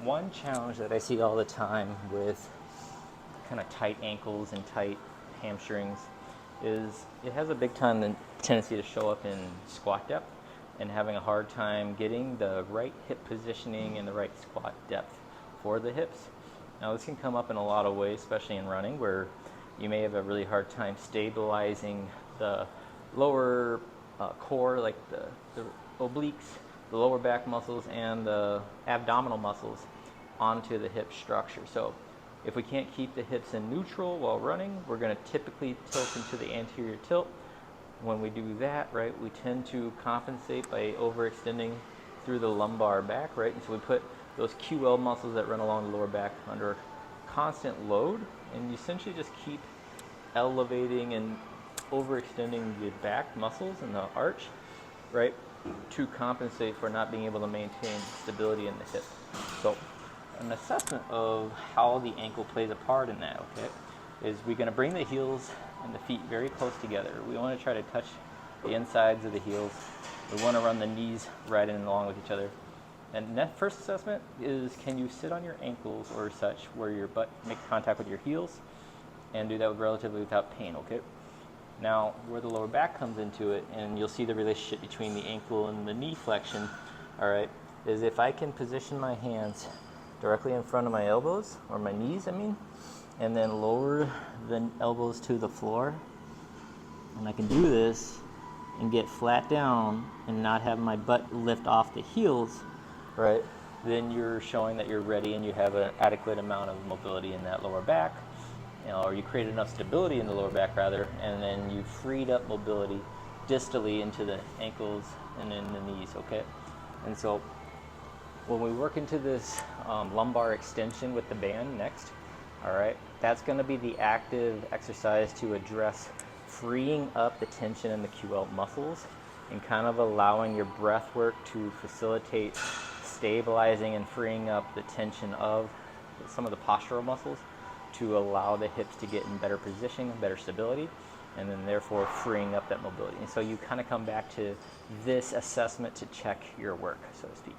one challenge that I see all the time with kind of tight ankles and tight hamstrings is it has a big tendency to show up in squat depth and having a hard time getting the right hip positioning and the right squat depth for the hips. Now this can come up in a lot of ways, especially in running, where you may have a really hard time stabilizing the lower core, like the obliques, the lower back muscles, and the abdominal muscles onto the hip structure. So if we can't keep the hips in neutral while running, we're going to typically tilt into the anterior tilt. When we do that, right, we tend to compensate by overextending through the lumbar back, right? And so we put those QL muscles that run along the lower back under constant load, and you essentially just keep elevating and overextending the back muscles and the arch, right, to compensate for not being able to maintain stability in the hip. So an assessment of how the ankle plays a part in that, okay, is we're going to bring the heels and the feet very close together. We want to try to touch the insides of the heels. We want to run the knees right in along with each other. And that first assessment is, can you sit on your ankles or such where your butt makes contact with your heels, and do that relatively without pain, okay? Now, where the lower back comes into it, and you'll see the relationship between the ankle and the knee flexion, all right, is if I can position my hands directly in front of my elbows, or my knees, I mean, and then lower the elbows to the floor, and I can do this and get flat down and not have my butt lift off the heels, right, then you're showing that you're ready and you have an adequate amount of mobility in that lower back, or you create enough stability in the lower back rather, and then you freed up mobility distally into the ankles and in the knees, okay? And so when we work into this lumbar extension with the band next, all right, that's going to be the active exercise to address freeing up the tension in the QL muscles and kind of allowing your breath work to facilitate stabilizing and freeing up the tension of some of the postural muscles to allow the hips to get in better position, better stability, and then therefore freeing up that mobility. And so you kind of come back to this assessment to check your work, so to speak.